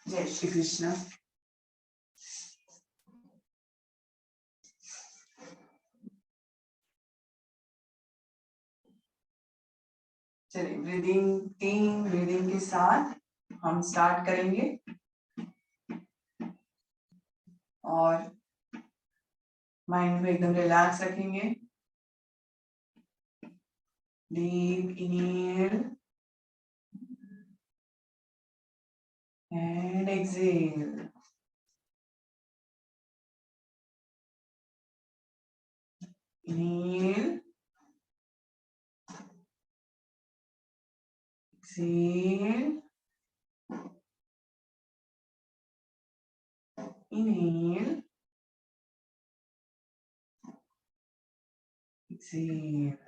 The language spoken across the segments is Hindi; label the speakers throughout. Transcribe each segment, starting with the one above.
Speaker 1: जय श्री कृष्ण। चलिए तीन ब्रीदिंग के साथ हम स्टार्ट करेंगे और माइंड में एकदम रिलैक्स रखेंगे। Deep inhale and exhale. Inhale exhale inhale, exhale,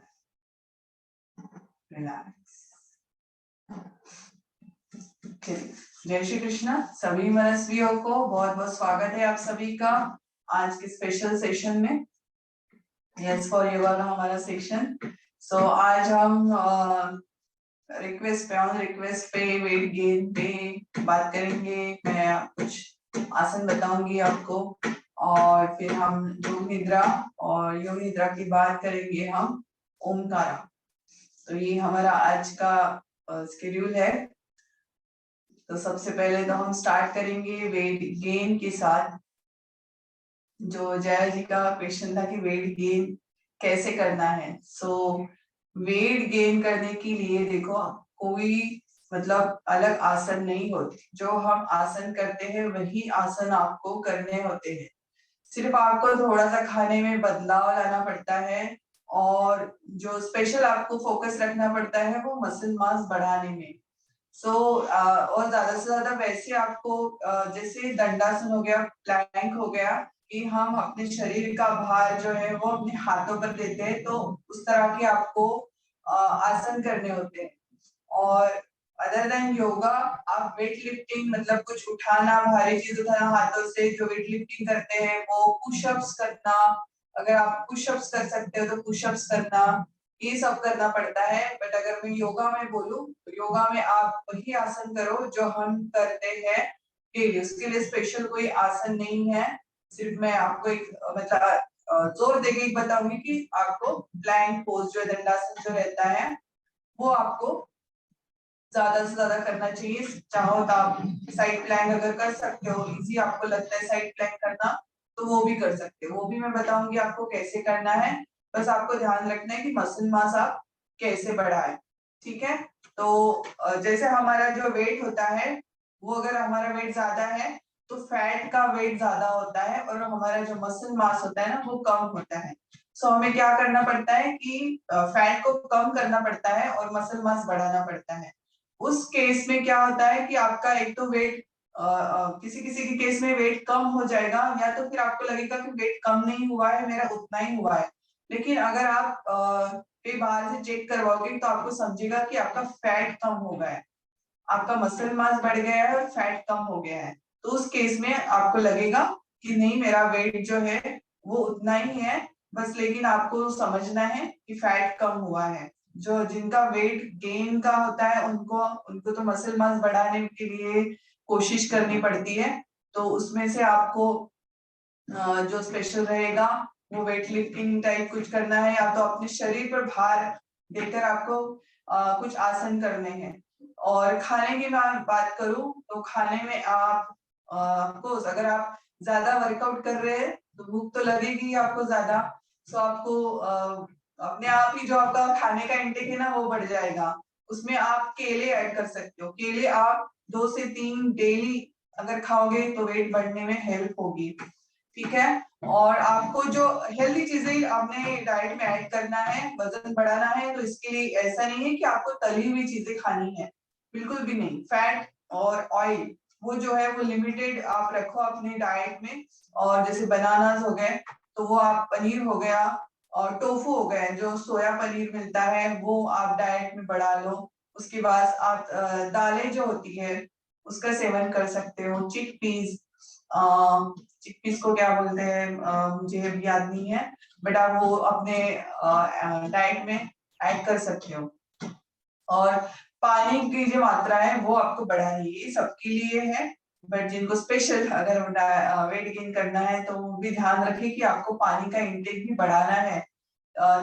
Speaker 1: relax। जय श्री कृष्ण। सभी मनस्वियों को बहुत बहुत स्वागत है आप सभी का आज के स्पेशल सेशन में। यस फॉर योगा का हमारा सेशन। सो आज हम रिक्वेस्ट पे वेट गेन पे बात करेंगे। मैं कुछ आसन बताऊंगी आपको और फिर हम योग निद्रा की बात करेंगे हम ओमकारा। तो ये हमारा आज का शेड्यूल है। तो सबसे पहले तो हम स्टार्ट करेंगे वेट गेन के साथ। जो जया जी का क्वेश्चन था कि वेट गेन कैसे करना है। वेट गेन करने के लिए देखो कोई मतलब अलग आसन नहीं होते। जो हम आसन करते हैं वही आसन आपको करने होते हैं। सिर्फ आपको थोड़ा सा खाने में बदलाव लाना पड़ता है और जो स्पेशल आपको फोकस रखना पड़ता है वो मसल मास बढ़ाने में। और ज्यादा से ज्यादा वैसे आपको जैसे दंडासन हो गया, प्लैंक हो गया कि हम अपने शरीर का भार जो है वो अपने हाथों पर देते हैं, तो उस तरह के आपको आसन करने होते हैं। और अदर देन योगा आप वेट लिफ्टिंग मतलब कुछ उठाना, भारी चीज उठाना हाथों से, जो वेट लिफ्टिंग करते हैं वो पुशअप्स करना। अगर आप पुशअप्स कर सकते हो तो पुशअप्स करना, ये सब करना पड़ता है। बट अगर मैं योगा में बोलूं तो योगा में आप वही आसन करो जो हम करते हैं डेली। उसके लिए स्पेशल कोई आसन नहीं है। सिर्फ मैं आपको एक मतलब जोर देके बताऊंगी कि आपको प्लैंक पोज जो दंडासन जो रहता है वो आपको ज्यादा से ज्यादा करना चाहिए। चाहो तो आप साइड प्लैंक अगर कर सकते हो, इजी आपको लगता है साइड प्लैंक करना, तो वो भी कर सकते हो। वो भी मैं बताऊंगी आपको कैसे करना है। बस आपको ध्यान रखना है कि मसल मास आप कैसे बढ़ाए। ठीक है। तो जैसे हमारा जो वेट होता है वो अगर हमारा वेट ज्यादा है तो फैट का वेट ज्यादा होता है और हमारा जो मसल मास होता है ना वो कम होता है। हमें क्या करना पड़ता है कि फैट को कम करना पड़ता है और मसल मास बढ़ाना पड़ता है। उस केस में क्या होता है कि आपका एक तो वेट किसी किसी के केस में वेट कम हो जाएगा, या तो फिर आपको लगेगा कि वेट कम नहीं हुआ है, मेरा उतना ही हुआ है। लेकिन अगर आप कई बाहर से चेक करवाओगे तो आपको समझेगा कि आपका फैट कम हो गया है, आपका मसल मास बढ़ गया है और फैट कम हो गया है। तो उस केस में आपको लगेगा कि नहीं मेरा वेट जो है वो उतना ही है, बस लेकिन आपको समझना है कि फैट कम हुआ है। जो जिनका वेट गेन का होता है उनको उनको तो मसल मास बढ़ाने के लिए कोशिश करनी पड़ती है। तो उसमें से आपको जो स्पेशल रहेगा वो वेट लिफ्टिंग टाइप कुछ करना है, या तो अपने शरीर पर भार देकर आपको कुछ आसन करने हैं। और खाने की मैं बात करूं तो खाने में आपको अगर आप ज्यादा वर्कआउट कर रहे हैं तो भूख तो लगेगी आपको ज्यादा। आपको अपने आप ही जो आपका खाने का इंटेक है ना वो बढ़ जाएगा। उसमें आप केले ऐड कर सकते हो। केले आप 2 से 3 डेली अगर खाओगे तो वेट बढ़ने में हेल्प होगी। ठीक है। और आपको जो हेल्दी चीजें आपने डाइट में ऐड करना है, वजन बढ़ाना है, तो इसके लिए ऐसा नहीं है कि आपको तली हुई चीजें खानी है, बिल्कुल भी नहीं। फैट और ऑयल वो जो है वो लिमिटेड आप रखो अपने डाइट में। और जैसे बनानास हो गए तो वो आप, पनीर हो गया और टोफू हो गए जो सोया पनीर मिलता है वो आप डाइट में बढ़ा लो। उसके बाद आप दालें जो होती है उसका सेवन कर सकते हो। चिकपीस को क्या बोलते हैं मुझे अभी याद नहीं है, बट आप वो अपने डाइट में ऐड कर सकते हो। और पानी की जो मात्रा है वो आपको बढ़ानी है, सबके लिए है, बट जिनको स्पेशल अगर वेट गेन करना है तो वो भी ध्यान रखें कि आपको पानी का इंटेक भी बढ़ाना है।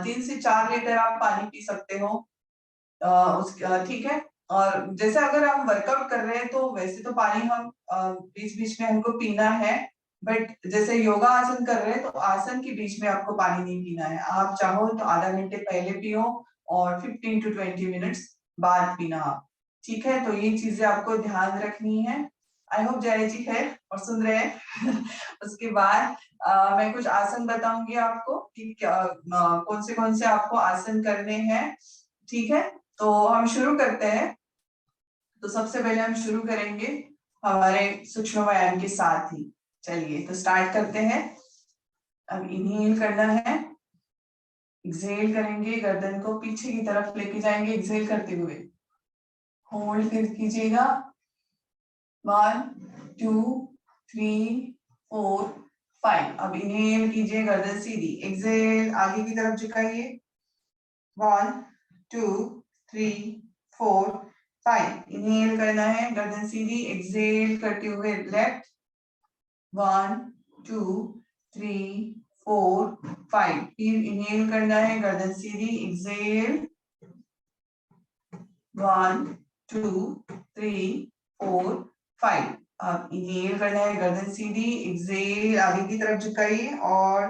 Speaker 1: 3 से 4 लीटर आप पानी पी सकते हो ठीक है। और जैसे अगर हम वर्कआउट कर रहे हैं तो वैसे तो पानी हम बीच बीच में हमको पीना है, बट जैसे योगा आसन कर रहे हैं तो आसन के बीच में आपको पानी नहीं पीना है। आप चाहो तो आधा घंटे पहले पियो और 15 to 20 मिनट्स बाद पीना आप, ठीक है। तो ये चीजें आपको ध्यान रखनी है। आई होप जय जी है और सुन रहे हैं उसके बाद मैं कुछ आसन बताऊंगी आपको कि कौन से आपको आसन करने हैं, ठीक है। तो हम शुरू करते हैं। तो सबसे पहले हम शुरू करेंगे हमारे सूक्ष्म व्यायाम के साथ ही। चलिए तो स्टार्ट करते हैं। अब इनहेल करना है, एक्सहेल करेंगे, गर्दन को पीछे की तरफ लेके जाएंगे एक्सहेल करते हुए, होल्ड कीजिएगा 1 2 3 4 5। अब इनहेल कीजिए, गर्दन सीधी, एक्सहेल आगे की तरफ झुकाइए 1 2 3 4 5। इनहेल करना है, गर्दन सीधी, एक्सहेल करते हुए लेफ्ट 1 2 3 4 5। फिर इनहेल करना है, गर्दन सीधी, एक्सहेल 1 2 3 4 5। अब इनहेल करना है, गर्दन सीधी, एक्सहेल आगे की तरफ झुकाइए और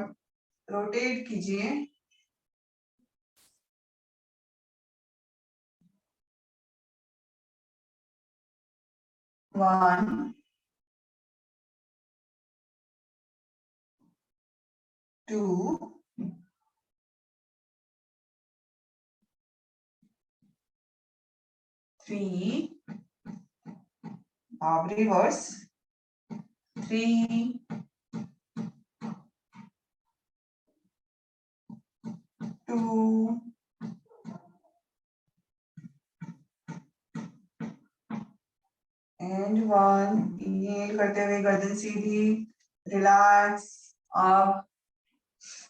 Speaker 1: रोटेट कीजिए 1 2 3। अब रिवर्स 3 2 and 1। इनहेल करते हुए गर्दन सीधी, रिलैक्स। अब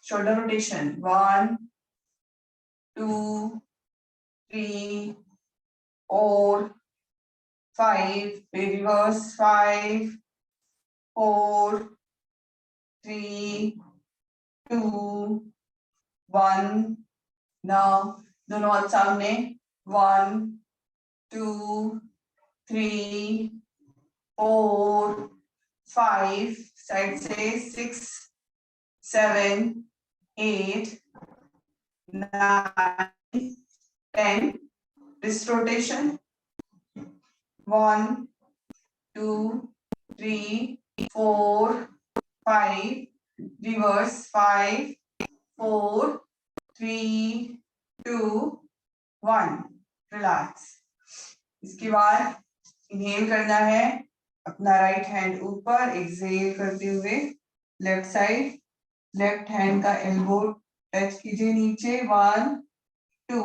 Speaker 1: शोल्डर रोटेशन 1 2 3 4 5। फिर रिवर्स 5 4 3 2 1। नाउ दोनों हाथ सामने 1 2 3 4 5। साइड से 6 7 8 9 10। wrist rotation 1 2 3 4 5। reverse 5 4 3 2 1। रिलैक्स। इसके बाद इनहेल करना है, अपना राइट हैंड ऊपर, एक्सहेल करते हुए लेफ्ट साइड, लेफ्ट हैंड का एल्बो टच कीजिए नीचे 1 2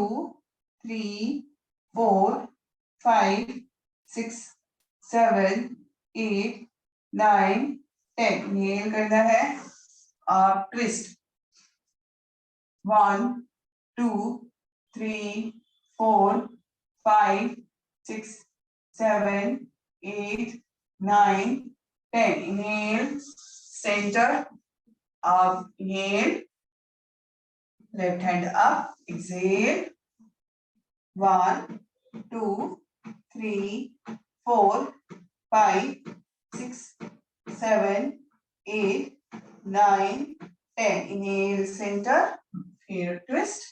Speaker 1: 3 4 5 6 7 8 9 10। इनहेल करना है, आप twist 1 2 3 4 5 6 7 8 9 10। inhale center, up, inhale, left hand up, exhale 1 2 3 4 5 6 7 8 9 10। inhale center, here twist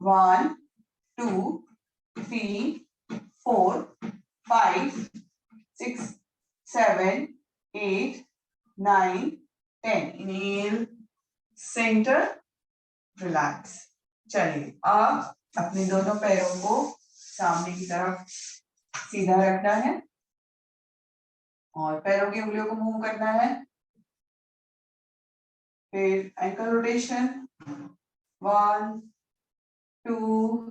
Speaker 1: 1 2 3 4 5 6 7 8 9 10। inhale center, relax. चलिए अब अपने दोनों पैरों को सामने की तरफ सीधा रखना है और पैरों की उंगलियों को मूव करना है। फिर एंकल रोटेशन 1 2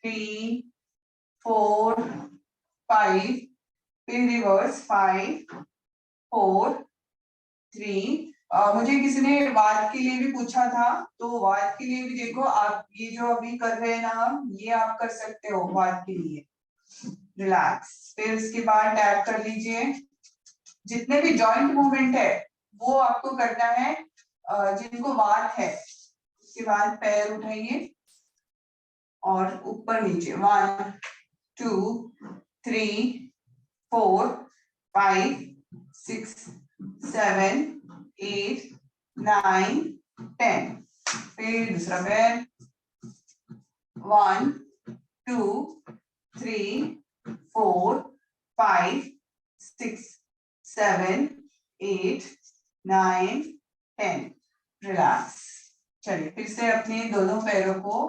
Speaker 1: 3 4 5। फिर रिवर्स 5 4 3 मुझे किसी ने वाद के लिए भी पूछा था, तो वाद के लिए भी देखो आप ये जो अभी कर रहे हैं ना हम, ये आप कर सकते हो वाद के लिए। रिलैक्स। फिर इसके बाद टैप कर लीजिए। जितने भी जॉइंट मूवमेंट है वो आपको करना है जिनको वाद है। उसके बाद पैर उठाइए और ऊपर नीचे 1 2 3 4 5 6 7 8 9 10। फिर दूसरा पैर 1 2 3 4 5 6 7 8 9 10। रिलैक्स। चलिए फिर से अपने दोनों पैरों को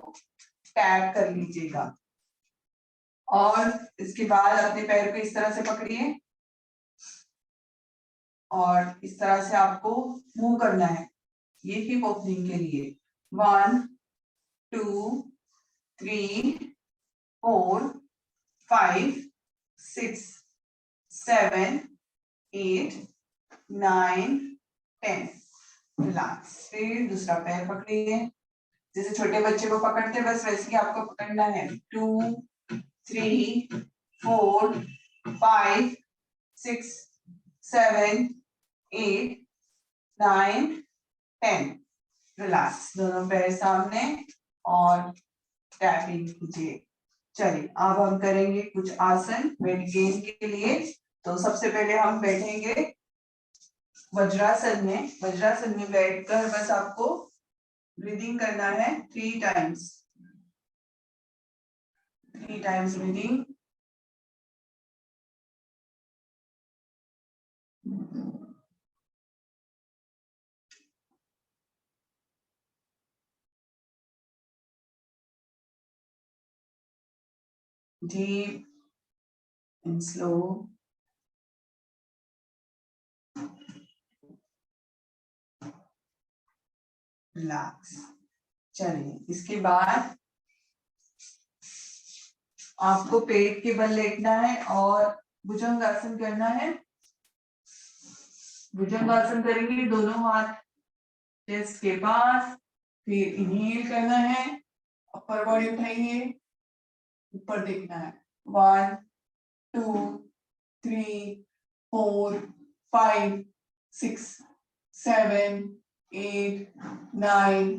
Speaker 1: टैप कर लीजिएगा और इसके बाद अपने पैर को इस तरह से पकड़िए और इस तरह से आपको मूव करना है ये हिप ओपनिंग के लिए। 1 2 3 4 5 6 7 8 9 10। रिलैक्स। फिर दूसरा पैर पकड़िए, जैसे छोटे बच्चे को पकड़ते हैं बस वैसे ही आपको पकड़ना है। 2 3 4 5 6 7 8 9 10। रिलैक्स। दोनों पैर सामने और टैपिंग कीजिए। चलिए अब हम करेंगे कुछ आसन वेट गेन के लिए। तो सबसे पहले हम बैठेंगे वज्रासन में। वज्रासन में बैठकर बस आपको ब्रीदिंग करना है 3 times. 3 times breathing. Deep and slow. Relax. चलिए इसके बाद आपको पेट के बल लेटना है और भुजंगासन करना है। भुजंगासन करेंगे दोनों हाथ चेस्ट के पास। फिर इनहेल करना है, अपर बॉडी उठाइए, ऊपर देखना है। 1 2 3 4 5 6 7 8 9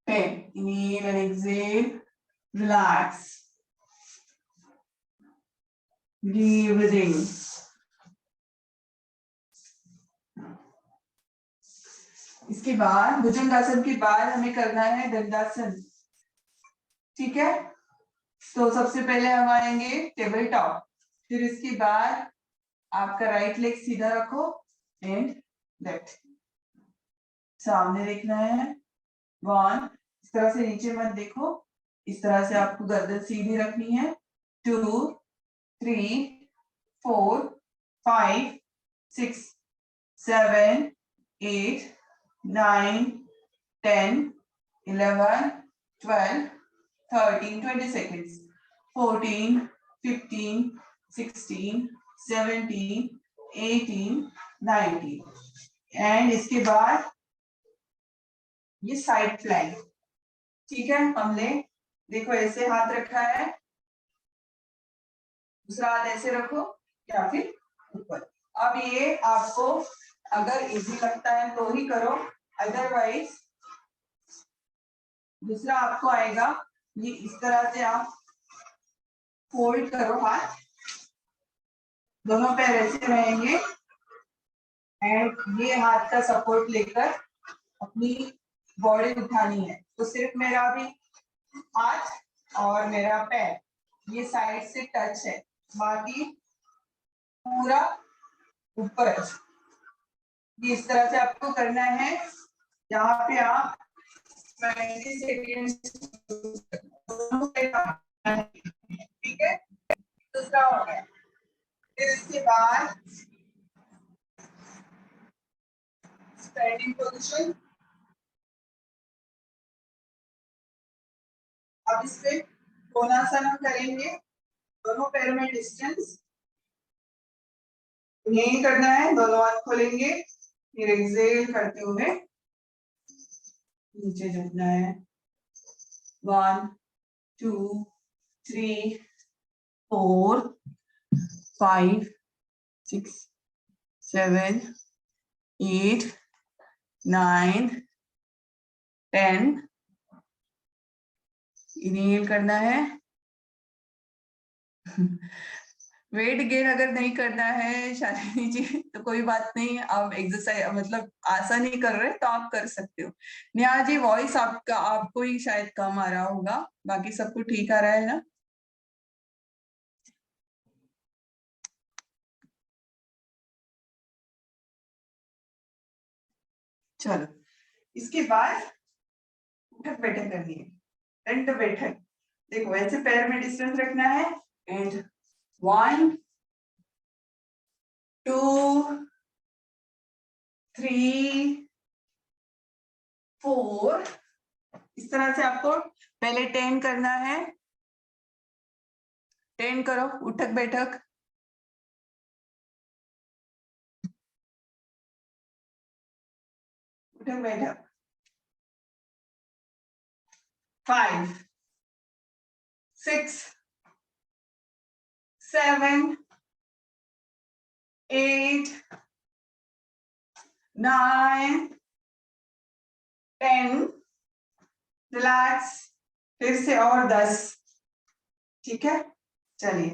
Speaker 1: 10. Inhale and exhale. Relax. Deep breathing. इसके बाद भुजंगासन के बाद हमें करना है दंडासन। ठीक है, तो सबसे पहले हम आएंगे टेबल टॉप। फिर इसके बाद आपका राइट लेग सीधा रखो एंड लेफ्ट सामने देखना है। 1 इस तरह से नीचे मत देखो, इस तरह से आपको गर्दन सीधी रखनी है। 2 3 4 5 6 7 8 9 10 11 12 13 20 seconds 14 15 16 17 18 19। एंड इसके बाद ये साइड प्लैंक। ठीक है, हमने देखो ऐसे हाथ रखा है, दूसरा हाथ ऐसे रखो या फिर ऊपर। अब ये आपको अगर इजी लगता है तो ही करो, अदरवाइज दूसरा आपको आएगा ये इस तरह से आप फोल्ड करो हाथ, दोनों पैर ऐसे रहेंगे एंड ये हाथ का सपोर्ट लेकर अपनी बॉडी उठानी है। तो सिर्फ मेरा भी हाथ और मेरा पैर ये साइड से टच है, बाकी पूरा ऊपर। ये इस तरह से आपको करना है। यहाँ पे आप 20 सेकेंड। ठीक है, दूसरा हो गया। फिर इसके बाद स्टैंडिंग पोजीशन। अब इस पे कोणासन हम करेंगे, दोनों पैरों में डिस्टेंस यही करना है। दोनों हाथ खोलेंगे फिर एक्सेल करते हुए नीचे झुकना है। 1 2 3 4 5 6 7 8 9 10। इनहेल करना है। वेट गेन अगर नहीं करना है शालिनी जी तो कोई बात नहीं, आप एक्सरसाइज मतलब आसान नहीं कर रहे तो आप कर सकते हो। नेहा जी वॉइस आपका आपको ही शायद कम आ रहा होगा, बाकी सबको ठीक आ रहा है ना? चलो इसके बाद उठक बैठक करनी है। दंड बैठक। देखो ऐसे पैर में डिस्टेंस रखना है एंड 1 2 3 4। इस तरह से आपको पहले 10 करना है। 10 करो उठक बैठक। उठक बैठक। 5 6 7 8 9 10। रिलैक्स। फिर से और 10। ठीक है चलिए।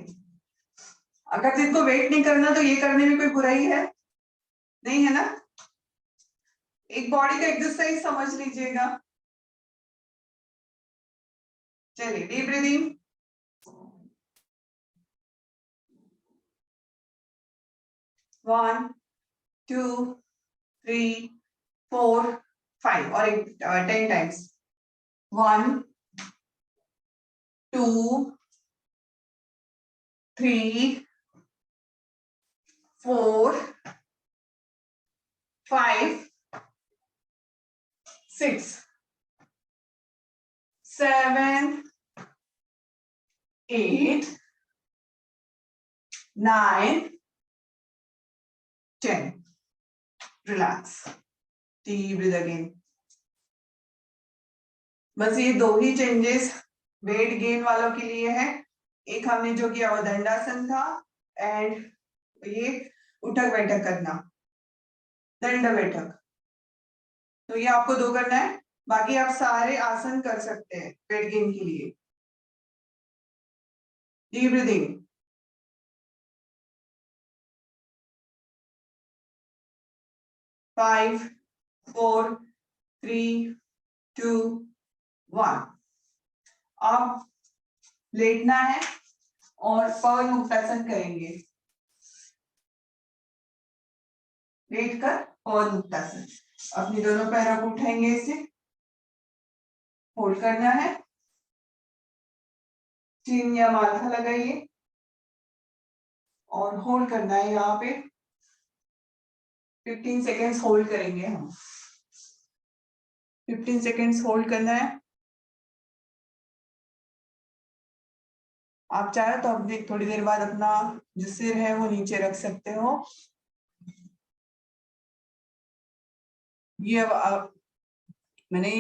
Speaker 1: अगर जिनको वेट नहीं करना तो ये करने में कोई बुराई है नहीं, है ना? एक बॉडी का एक्सरसाइज समझ लीजिएगा। चलिए डीप ब्रीदिंग। 1 2 3 4 5 और 10 times. 1 2 3 4 5 6 7 8 9 10। Relax. Deep breath again. बस ये दो ही चेंजेस वेट गेन वालों के लिए है। एक हमने जो किया वो दंडासन था एंड ये उठक बैठक करना, दंड बैठक। तो ये आपको दो करना है, बाकी आप सारे आसन कर सकते हैं वेट गेन के लिए। Deep breathing. 5 4 3 2 1। आप लेटना है और पवन मुक्तासन करेंगे। लेट कर पवन मुक्तासन। अपनी दोनों पैरों को उठाएंगे, इसे होल्ड करना है। चिन या माथा लगाइए और होल्ड करना है। यहाँ पे 15 सेकेंड्स होल्ड करेंगे हम। 15 सेकेंड्स होल्ड करना है। आप चाहे तो अपने थोड़ी देर बाद अपना जो सिर है वो नीचे रख सकते हो। ये अब मैंने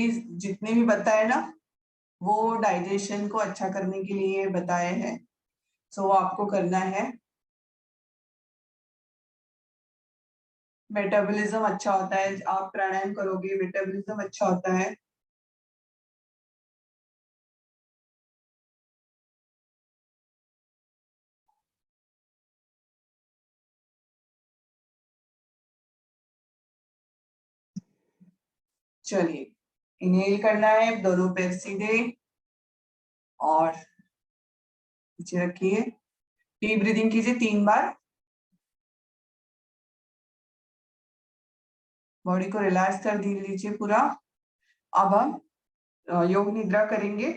Speaker 1: जितने भी बताए ना वो डाइजेशन को अच्छा करने के लिए बताए हैं, सो वो आपको करना है। मेटाबॉलिज्म अच्छा होता है, आप प्राणायाम करोगे मेटाबॉलिज्म अच्छा होता है। चलिए इनहेल करना है, दोनों पैर सीधे और नीचे रखिए। डीप ब्रीदिंग कीजिए 3 बार। बॉडी को रिलैक्स कर दीजिए पूरा। अब हम योग निद्रा करेंगे।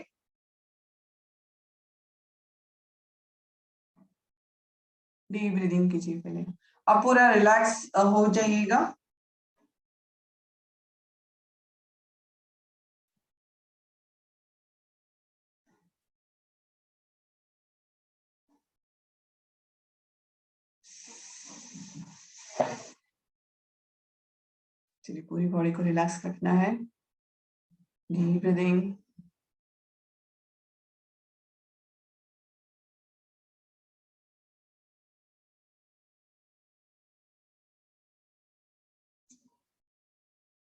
Speaker 1: डीप ब्रीदिंग कीजिए पहले। अब पूरा रिलैक्स हो जाइएगा। चलिए, पूरी बॉडी को रिलैक्स रखना है। Deep breathing.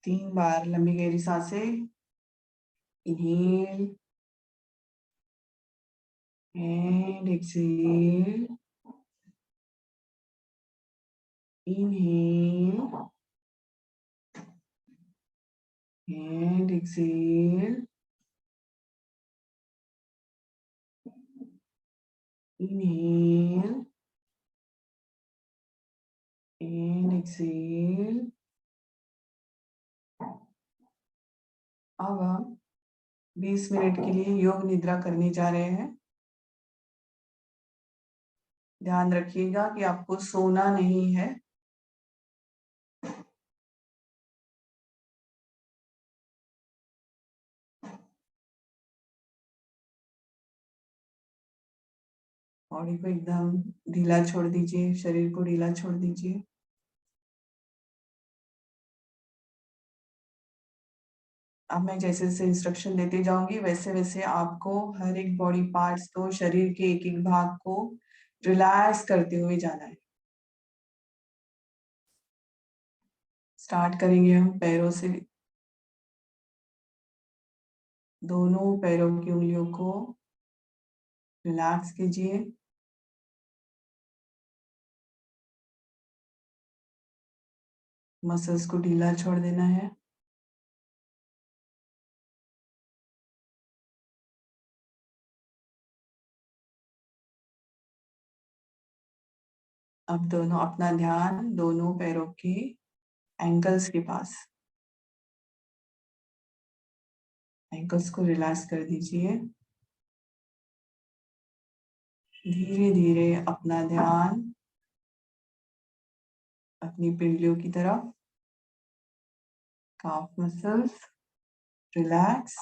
Speaker 1: तीन बार लंबी गहरी सांसें। Inhale and exhale. Inhale and exhale. Inhale and exhale. अब हम 20 मिनट के लिए योग निद्रा करने जा रहे हैं। ध्यान रखिएगा कि आपको सोना नहीं है। बॉडी को एकदम ढीला छोड़ दीजिए, शरीर को ढीला छोड़ दीजिए। अब मैं जैसे जैसे इंस्ट्रक्शन देती जाऊंगी वैसे वैसे आपको हर एक बॉडी पार्ट्स को, शरीर के एक एक भाग को रिलैक्स करते हुए जाना है। स्टार्ट करेंगे हम पैरों से। दोनों पैरों की उंगलियों को रिलैक्स कीजिए। मसल्स को ढीला छोड़ देना है। अब दोनों अपना ध्यान दोनों पैरों के एंकल्स के पास। एंकल्स को रिलैक्स कर दीजिए। धीरे धीरे अपना ध्यान अपनी पिंडलियों की तरफ। काफ मसल्स रिलैक्स।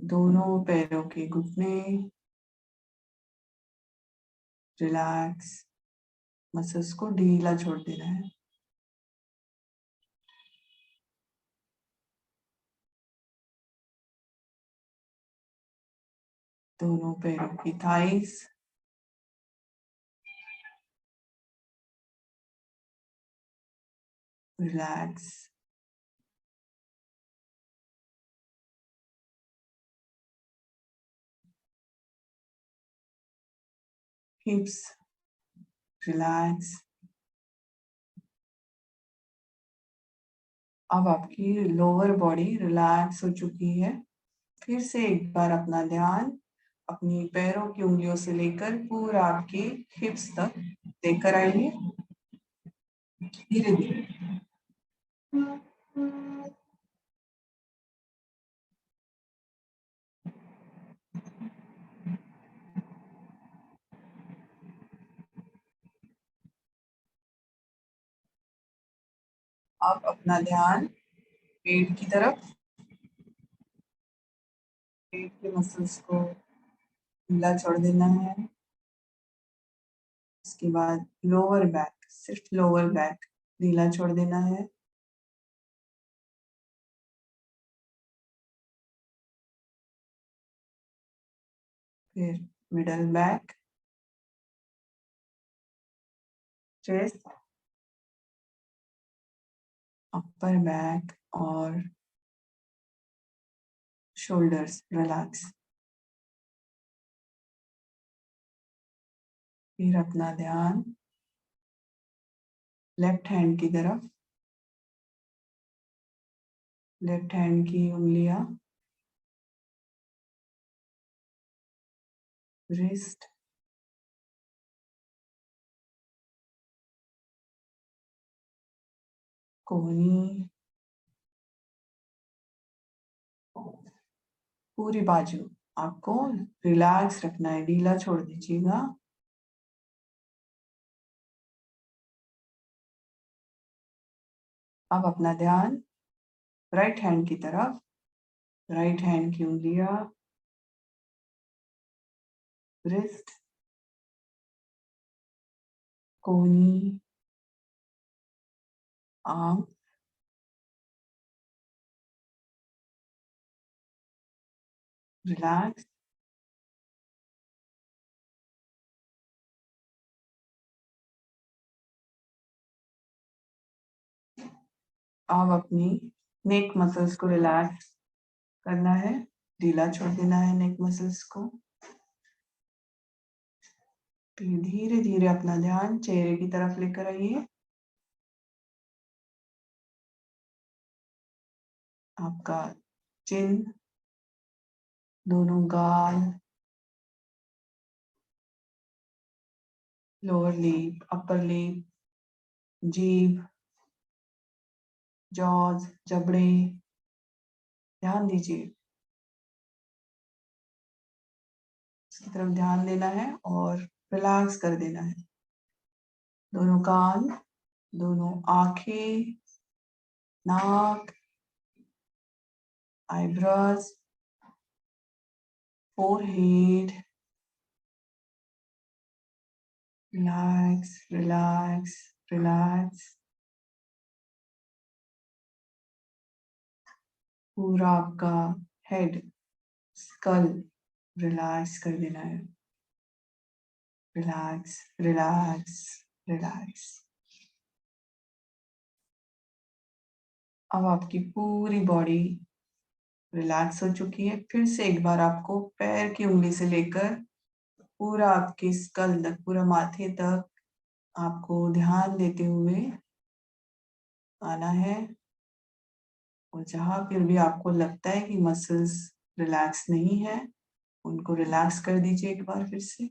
Speaker 1: दोनों पैरों के घुटने रिलैक्स। मसल्स को ढीला छोड़ देना है। दोनों पैरों की थाइस रिलैक्स। हिप्स रिलैक्स। अब आपकी लोअर बॉडी रिलैक्स हो चुकी है। फिर से एक बार अपना ध्यान अपनी पैरों की उंगलियों से लेकर पूरा आपके हिप्स तक लेकर आइए। धीरे धीरे। आप अपना ध्यान पेट की तरफ। पेट के मसल्स को ढीला छोड़ देना है। इसके बाद लोअर बैक, सिर्फ लोअर बैक ढीला छोड़ देना है। फिर middle back, chest, upper back और शोल्डर्स रिलैक्स। फिर अपना ध्यान लेफ्ट हैंड की तरफ। लेफ्ट हैंड की उंगलियां रिस्ट, कोहनी, पूरी बाजू आपको रिलैक्स रखना है, ढीला छोड़ दीजिएगा। अब अपना ध्यान राइट हैंड की तरफ। राइट हैंड की उंगलियां रिस्ट, कोहनी, आंख, रिलैक्स। अब अपनी नेक मसल्स को रिलैक्स करना है, ढीला छोड़ देना है नेक मसल्स को। फिर धीरे धीरे अपना ध्यान चेहरे की तरफ लेकर आइए। आपका चिन, दोनों गाल, लोअर लिप, अपर लिप, जीभ, जॉज, जबड़े, ध्यान दीजिए, इसकी तरफ ध्यान देना है और रिलैक्स कर देना है। दोनों कान, दोनों आंखें, नाक, eyebrows, forehead, relax relax relax. पूरा आपका हेड, स्कल रिलैक्स कर देना है। Relax relax relax. अब आपकी पूरी बॉडी रिलैक्स हो चुकी है। फिर से एक बार आपको पैर की उंगली से लेकर पूरा आपके स्कल तक, पूरा माथे तक आपको ध्यान देते हुए आना है। और जहां फिर भी आपको लगता है कि मसल्स रिलैक्स नहीं है, उनको रिलैक्स कर दीजिए एक बार फिर से।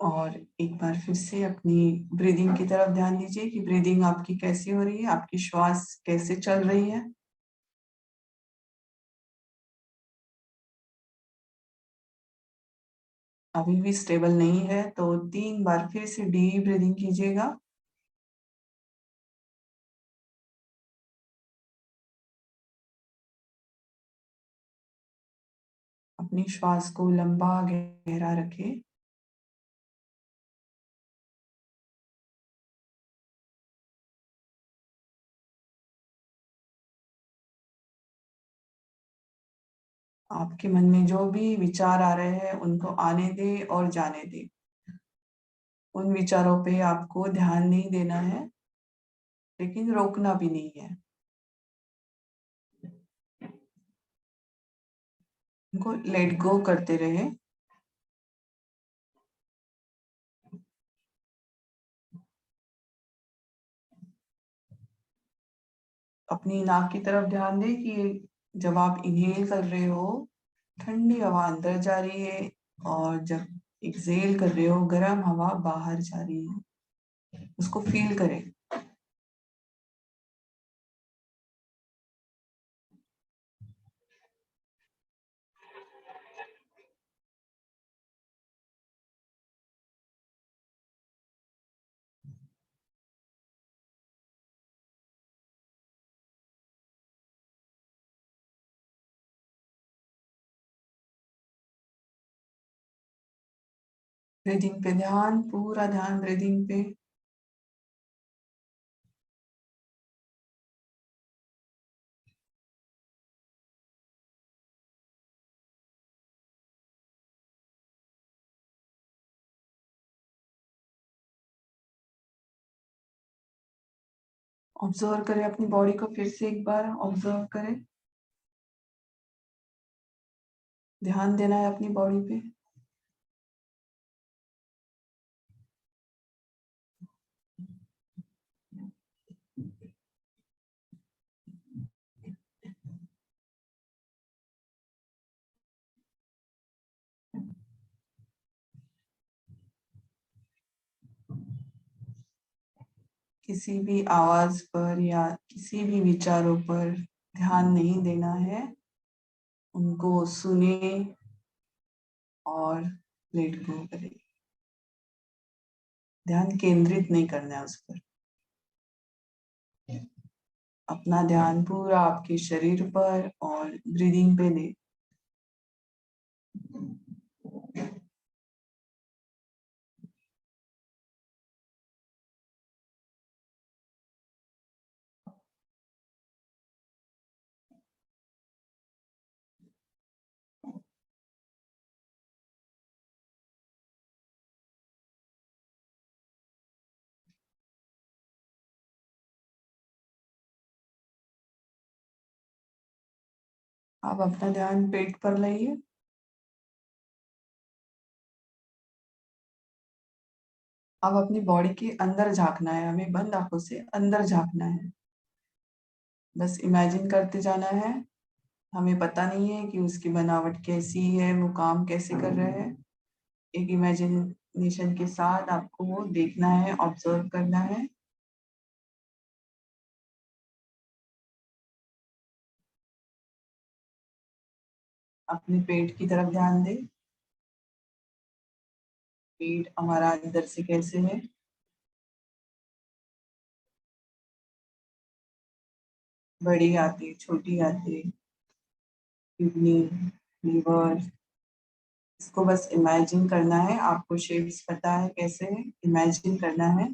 Speaker 1: और एक बार फिर से अपनी ब्रीदिंग की तरफ ध्यान दीजिए कि ब्रीदिंग आपकी कैसी हो रही है, आपकी श्वास कैसे चल रही है। अभी भी स्टेबल नहीं है तो 3 बार फिर से डीप ब्रीदिंग कीजिएगा। अपनी श्वास को लंबा गहरा रखें। आपके मन में जो भी विचार आ रहे हैं उनको आने दे और जाने दे। उन विचारों पे आपको ध्यान नहीं देना है, लेकिन रोकना भी नहीं है। उनको लेट गो करते रहे। अपनी नाक की तरफ ध्यान दें कि जब आप इनहेल कर रहे हो ठंडी हवा अंदर जा रही है, और जब एक्सहेल कर रहे हो गर्म हवा बाहर जा रही है। उसको फील करें। ब्रीदिंग पे ध्यान, पूरा ध्यान ब्रीदिंग पे। ऑब्जर्व करें अपनी बॉडी को, फिर से एक बार ऑब्जर्व करें। ध्यान देना है अपनी बॉडी पे। किसी भी आवाज पर या किसी भी विचारों पर ध्यान नहीं देना है, उनको सुने और लेट गो करें। ध्यान केंद्रित नहीं करना है उस पर। अपना ध्यान पूरा आपके शरीर पर और ब्रीदिंग पे दे। आप अपना ध्यान पेट पर लाइए। अब अपनी बॉडी के अंदर झांकना है, हमें बंद आंखों से अंदर झांकना है। बस इमेजिन करते जाना है। हमें पता नहीं है कि उसकी बनावट कैसी है, वो काम कैसे कर रहा है। एक इमेजिनेशन के साथ आपको वो देखना है, ऑब्जर्व करना है। अपने पेट की तरफ ध्यान दे। पेट हमारा अंदर से कैसे है। बड़ी आती, छोटी आती, किडनी, लीवर, इसको बस इमेजिन करना है। आपको शेप्स पता है कैसे है, इमेजिन करना है।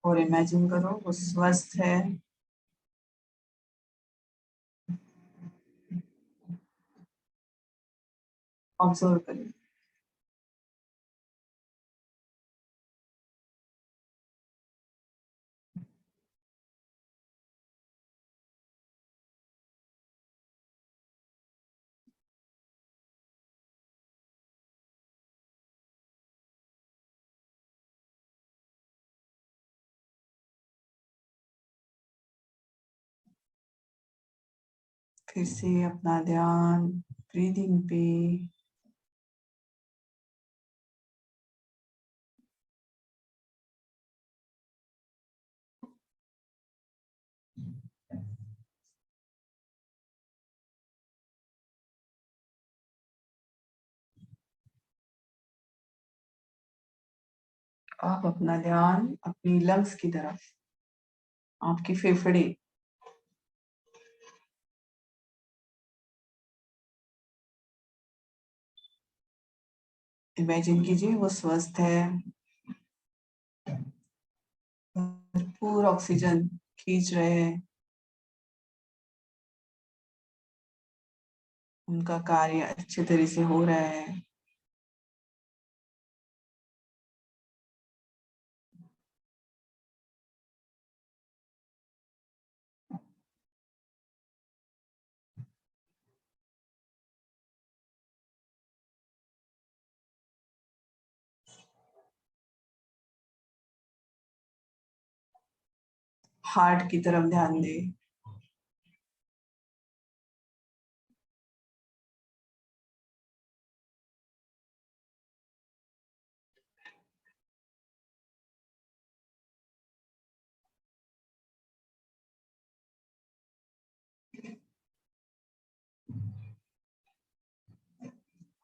Speaker 1: और इमेजिन करो वो स्वस्थ है। ऑब्जर्व करें। फिर से अपना ध्यान ब्रीदिंग पे। आप अपना ध्यान अपनी लंग्स की तरफ, आपके फेफड़े। इमेजिन कीजिए वो स्वस्थ है, भरपूर ऑक्सीजन खींच रहे हैं, उनका कार्य अच्छे तरह से हो रहा है। हार्ट की तरफ ध्यान दे।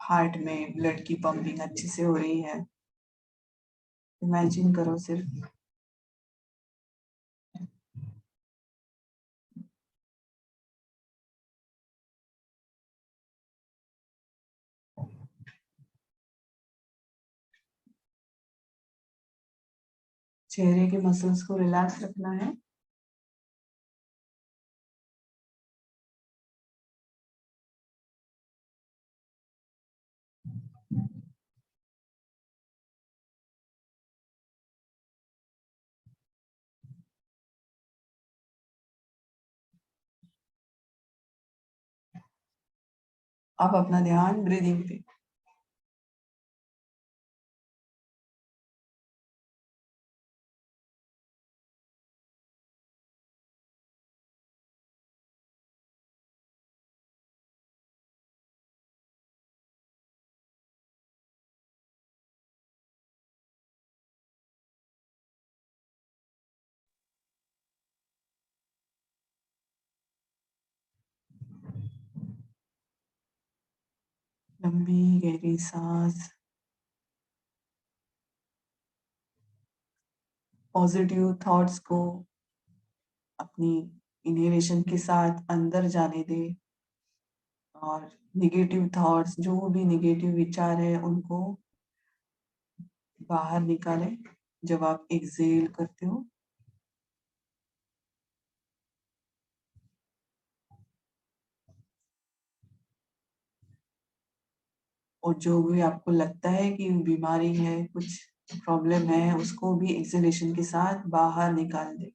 Speaker 1: हार्ट में ब्लड की पंपिंग अच्छे से हो रही है। इमेजिन करो सिर्फ। चेहरे के मसल्स को रिलैक्स रखना है। आप अपना ध्यान ब्रीदिंग पे। लंबी गहरी सांस, पॉजिटिव थॉट्स को अपनी इनहेलेशन के साथ अंदर जाने दे और निगेटिव थॉट्स, जो भी निगेटिव विचार है उनको बाहर निकालें जब आप एक्सेल करते हो। और जो भी आपको लगता है कि बीमारी है, कुछ प्रॉब्लम है, उसको भी एक्सेलेशन के साथ बाहर निकाल दे।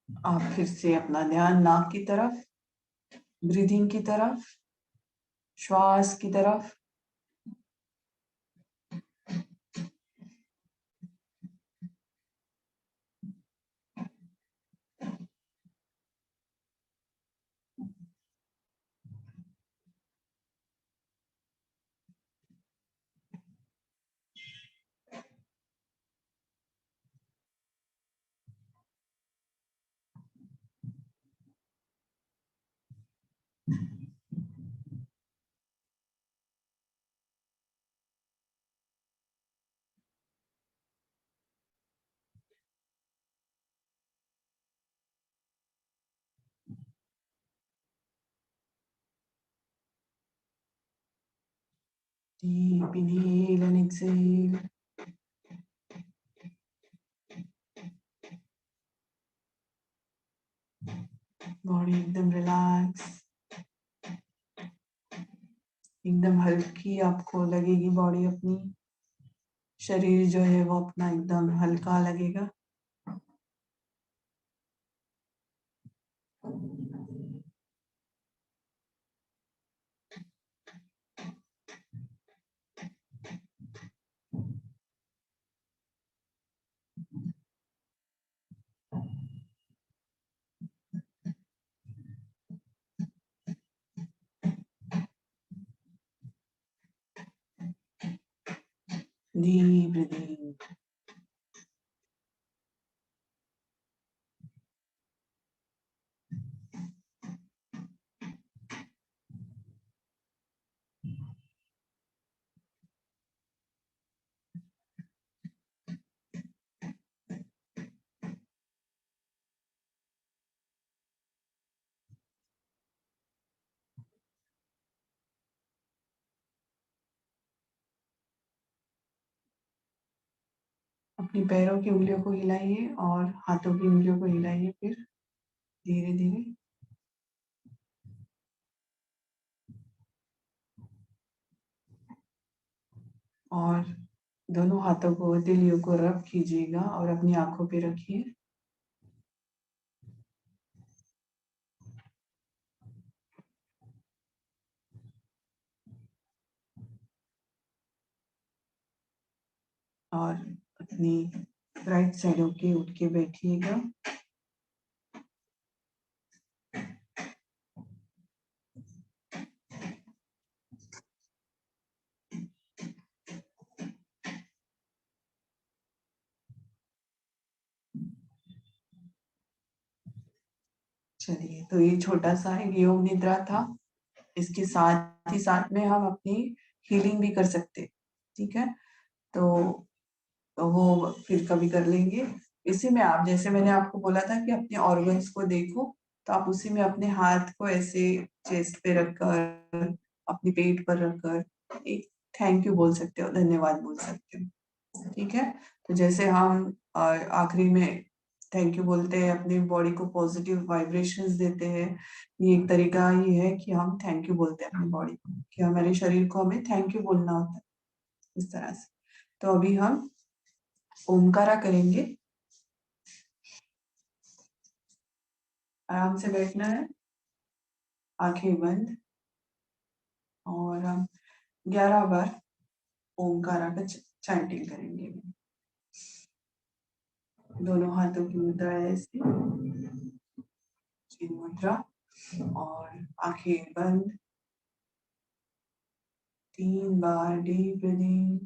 Speaker 1: आप फिर से अपना ध्यान नाक की तरफ, ब्रीदिंग की तरफ, श्वास की तरफ। Deep inhale and exhale. Body एकदम रिलैक्स, एकदम हल्की आपको लगेगी बॉडी अपनी। शरीर जो है वो अपना एकदम हल्का लगेगा। Deep breathing. अपनी पैरों की उंगलियों को हिलाइए और हाथों की उंगलियों को हिलाइए, फिर धीरे धीरे। और दोनों हाथों को, हथेलियों को रब कीजिएगा और अपनी आंखों पे रखिए। और अपनी राइट साइड होके उठ के बैठिएगा। चलिए, तो ये छोटा सा योग निद्रा था। इसके साथ ही साथ में हम अपनी हीलिंग भी कर सकते हैं, ठीक है? तो वो फिर कभी कर लेंगे। इसी में आप, जैसे मैंने आपको बोला था कि अपने ऑर्गन्स को देखो, तो आप उसी में अपने हाथ को ऐसे चेस्ट पे रखकर, अपने पेट पर रखकर एक थैंक यू बोल सकते हो, धन्यवाद बोल सकते हो, ठीक है? तो जैसे हम आखिरी में थैंक यू बोलते हैं, अपनी बॉडी को पॉजिटिव वाइब्रेशंस देते हैं। ये एक तरीका ही है कि हम थैंक यू बोलते हैं अपनी बॉडी को, कि हमारे शरीर को हमें थैंक यू बोलना होता है, इस तरह से। तो अभी हम ओमकारा करेंगे। आराम से बैठना है, आंखें बंद, और हम 11 बार ओमकारा का चैंटिंग करेंगे। दोनों हाथों की मुद्रा है ऐसे, चिन्ह मुद्रा, और आंखें बंद। 3 बार डीप ब्रीदिंग।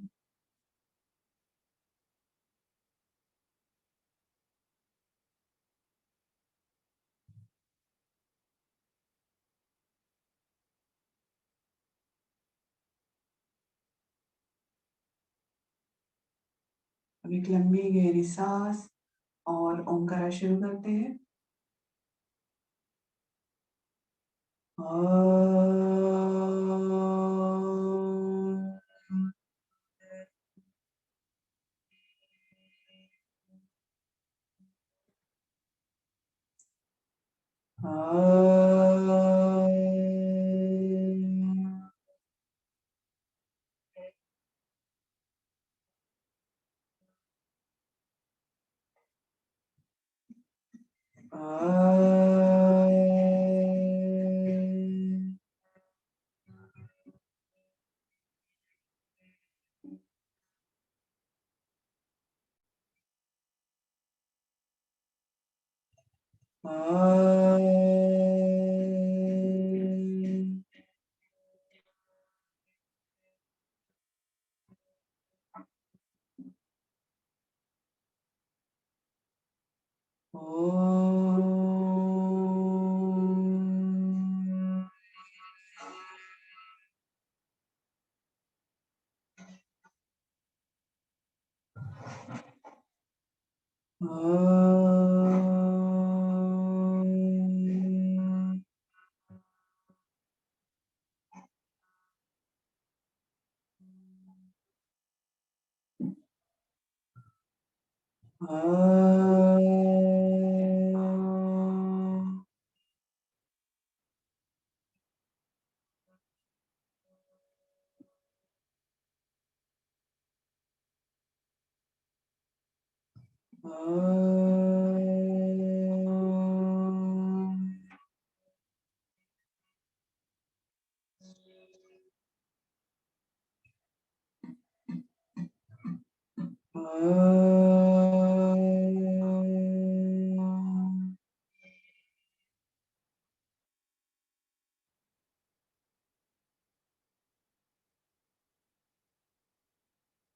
Speaker 1: अब एक लंबी गहरी सांस और ओंकार शुरू करते हैं।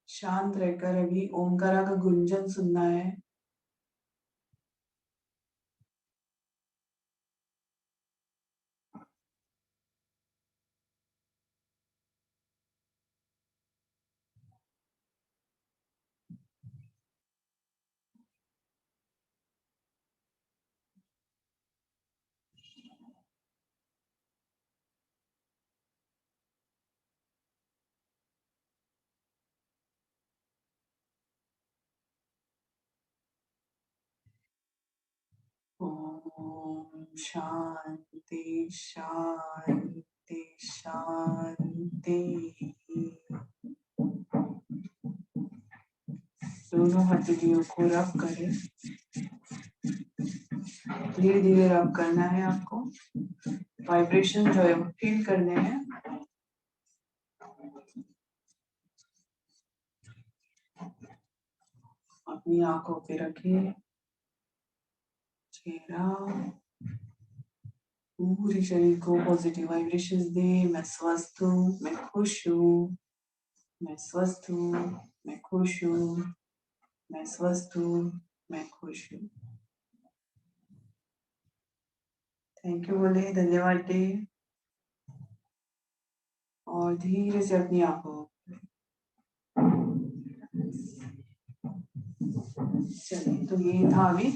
Speaker 1: शांत रहकर अभी ओंकारा का गुंजन सुनना है। ओम शांति शांति शांति। दोनों हथेलियों को रब करें। धीरे धीरे रब करना है आपको। वाइब्रेशन जो है वो फील करने हैं। अपनी आंखों पे रखिए। चेहरा, पूरे शरीर को पॉजिटिव वाइब्रेशंस दे। मैं स्वस्थ हूँ, मैं खुश हूँ, मैं स्वस्थ हूँ, मैं खुश हूँ, मैं स्वस्थ हूँ, मैं खुश हूँ। थैंक यू बोले, धन्यवाद दे, और धीरे से अपनी आंखों। चलिए, तो ये था अभी